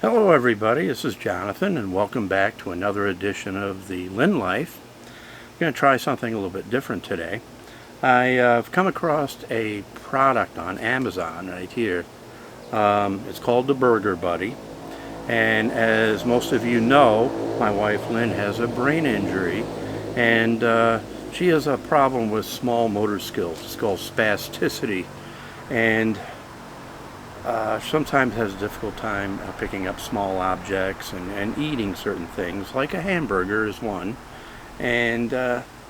Hello everybody, this is Jonathan and welcome back to another edition of the Lynne Life. I'm going to try something a little bit different today. I've come across a product on Amazon right here. It's called the Burger Buddy, and as most of you know, my wife Lynn has a brain injury, and she has a problem with small motor skills. It's called spasticity, and sometimes has a difficult time picking up small objects and eating certain things, like a hamburger is one. And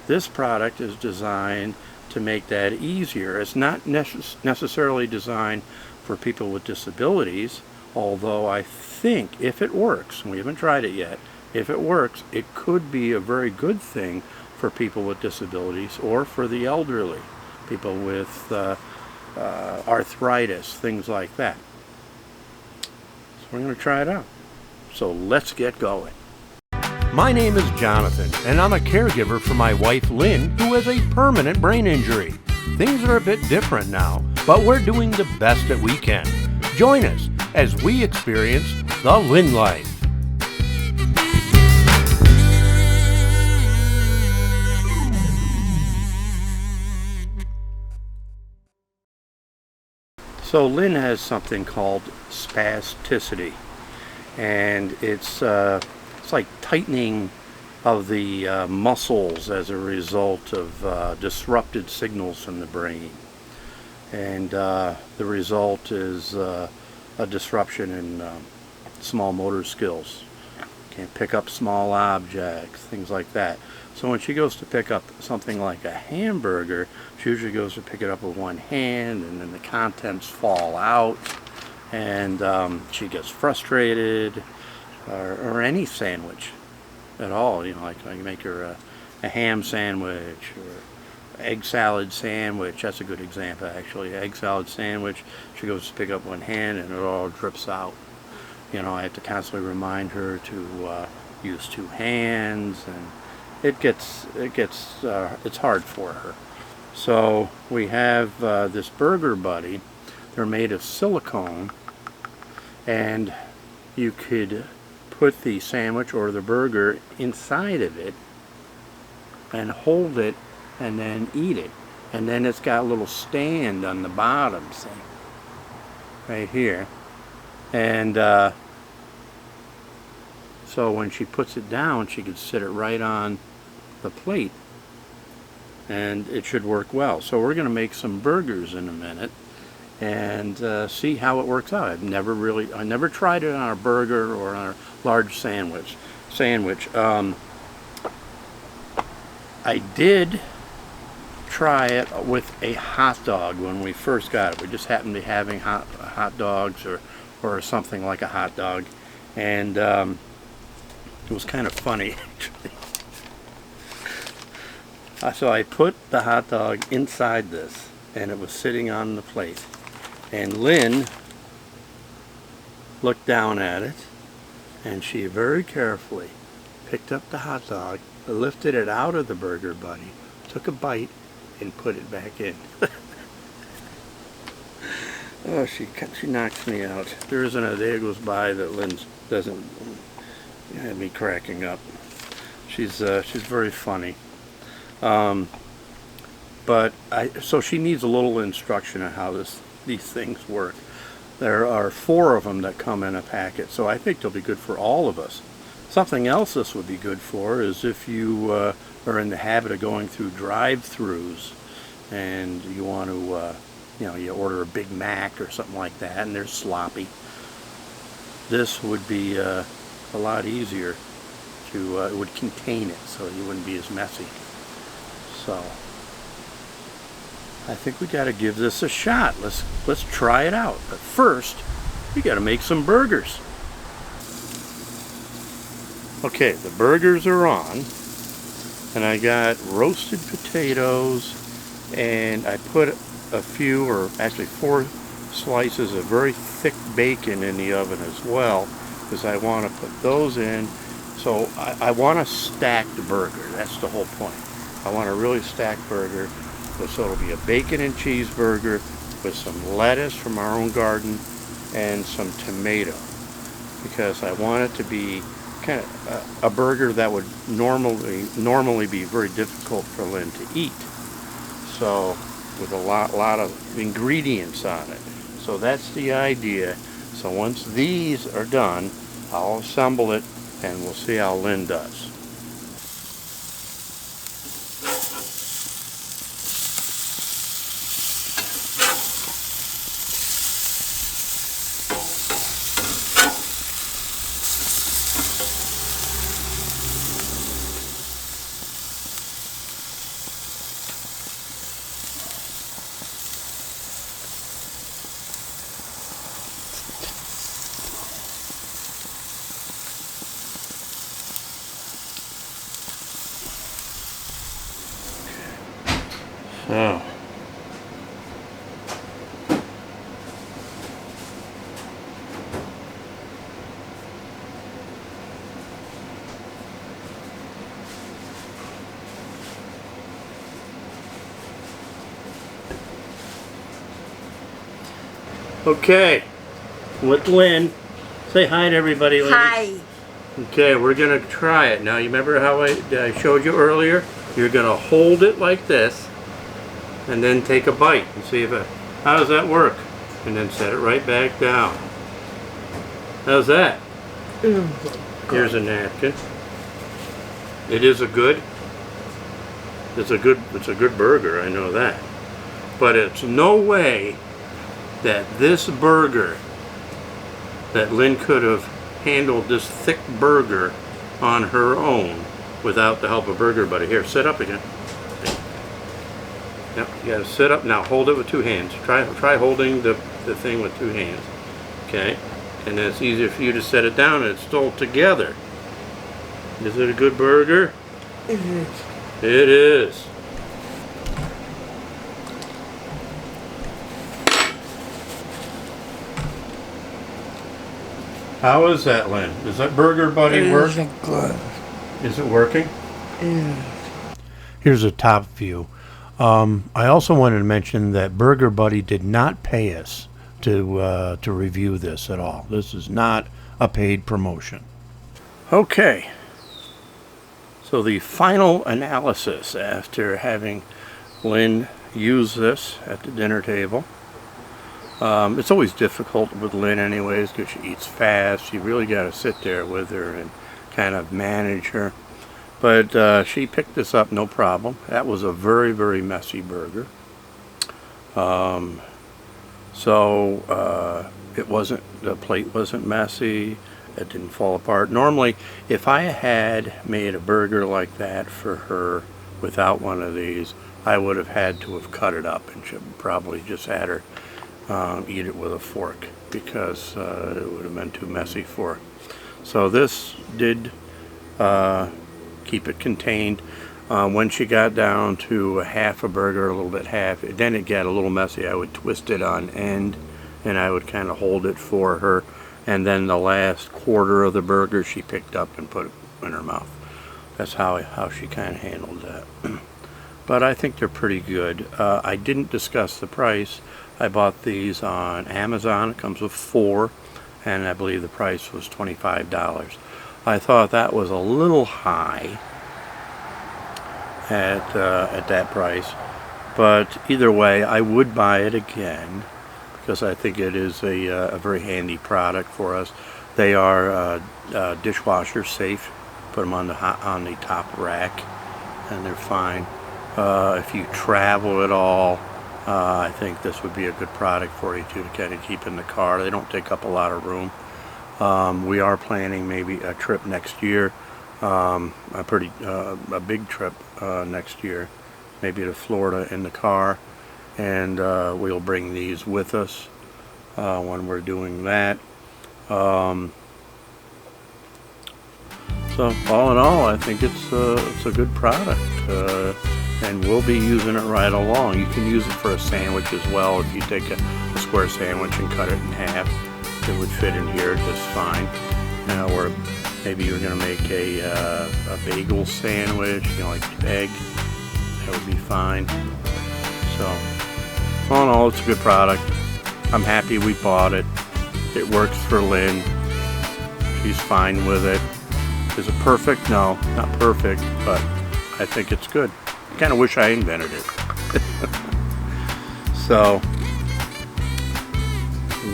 this product is designed to make that easier. It's not necessarily designed for people with disabilities, although I think if it works, and we haven't tried it yet, if it works, it could be a very good thing for people with disabilities or for the elderly, people with arthritis, things like that. So we're going to try it out. So let's get going. My name is Jonathan, and I'm a caregiver for my wife Lynn, who has a permanent brain injury. Things are a bit different now, but we're doing the best that we can. Join us as we experience the Lynne Life. So Lynn has something called spasticity, and it's like tightening of the muscles as a result of disrupted signals from the brain, and the result is a disruption in small motor skills. Can't pick up small objects, things like that. So when she goes to pick up something like a hamburger, she usually goes to pick it up with one hand, and then the contents fall out, and she gets frustrated, or any sandwich at all. You know, like I make her a ham sandwich or egg salad sandwich. That's a good example, actually. Egg salad sandwich. She goes to pick up one hand, and it all drips out. You know, I have to constantly remind her to use two hands, and it's hard for her. So we have this Burger Buddy. They're made of silicone, and you could put the sandwich or the burger inside of it and hold it and then eat it. And then it's got a little stand on the bottom, see, right here. And so when she puts it down, she could sit it right on the plate, and it should work well. So we're going to make some burgers in a minute and see how it works out. I never tried it on a burger or on a large sandwich. I did try it with a hot dog when we first got it. We just happened to be having hot dogs or something like a hot dog, and it was kind of funny, actually. So I put the hot dog inside this, and it was sitting on the plate. And Lynn looked down at it, and she very carefully picked up the hot dog, lifted it out of the Burger Buddy, took a bite, and put it back in. Oh, she knocks me out. There isn't a day goes by that Lynn doesn't have me cracking up. She's very funny. So she needs a little instruction on how these things work. There are 4 of them that come in a packet, so I think they'll be good for all of us. Something else this would be good for is if you are in the habit of going through drive-thrus and you want to, you order a Big Mac or something like that, and they're sloppy. This would be a lot easier to, it would contain it, so you wouldn't be as messy. So I think we got to give this a shot. Let's try it out. But first, we got to make some burgers. Okay, the burgers are on, and I got roasted potatoes, and I put a few, or actually 4 slices of very thick bacon in the oven as well, because I want to put those in. So I want a stacked burger. That's the whole point. I want a really stacked burger. So it'll be a bacon and cheeseburger with some lettuce from our own garden and some tomato. because I want it to be kind of a burger that would normally be very difficult for Lynn to eat. So with a lot of ingredients on it. So that's the idea. So once these are done, I'll assemble it and we'll see how Lynn does. So, okay, with Lynn. Say hi to everybody, Lynn. Hi. Okay, we're gonna try it. Now, you remember how I showed you earlier? You're gonna hold it like this, and then take a bite and see if it, how does that work? And then set it right back down. How's that? Here's a napkin. It is it's a good burger, I know that. But it's no way that this burger, that Lynn could have handled this thick burger on her own without the help of Burger Buddy. Here, sit up again. Yep, you gotta sit up now. Hold it with two hands. Try holding the thing with two hands. Okay, and then it's easier for you to set it down and it's still together. Is it a good burger? It is. It is. How is that, Lynn? Does that Burger Buddy work? It isn't good. Is it working? Yeah. Here's a top view. I also wanted to mention that Burger Buddy did not pay us to review this at all. This is not a paid promotion. Okay. So the final analysis after having Lynn use this at the dinner table. It's always difficult with Lynn anyways because she eats fast. You really got to sit there with her and kind of manage her. But she picked this up no problem. That was a very, very messy burger. It wasn't, the plate wasn't messy. It didn't fall apart. Normally, if I had made a burger like that for her without one of these, I would have had to have cut it up and should probably just had her eat it with a fork because it would have been too messy for her. So this did keep it contained. When she got down to half a burger, a little bit half, then it got a little messy. I would twist it on end and I would kind of hold it for her, and then the last quarter of the burger she picked up and put it in her mouth. That's how she kind of handled that. But I think they're pretty good. I didn't discuss the price. I bought these on Amazon. It comes with 4, and I believe the price was $25. I thought that was a little high at that price, but either way, I would buy it again because I think it is a very handy product for us. They are dishwasher safe. Put them on the top rack, and they're fine. If you travel at all, I think this would be a good product for you to kind of keep in the car. They don't take up a lot of room. We are planning maybe a trip next year, a big trip next year, maybe to Florida in the car, and we'll bring these with us when we're doing that. So all in all, I think it's a good product, and we'll be using it right along. You can use it for a sandwich as well. If you take a square sandwich and cut it in half, it would fit in here just fine. Or maybe you're going to make a bagel sandwich, like egg. That would be fine. So all in all, it's a good product. I'm happy we bought it. It works for Lynn. She's fine with it. Is it perfect? No, not perfect, but I think it's good. I kind of wish I invented it. So,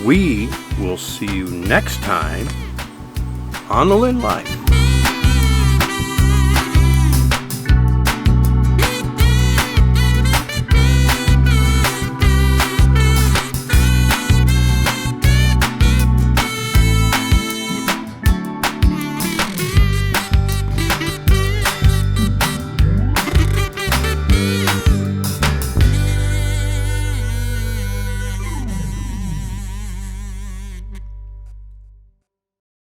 we will see you next time on the Lynne Life.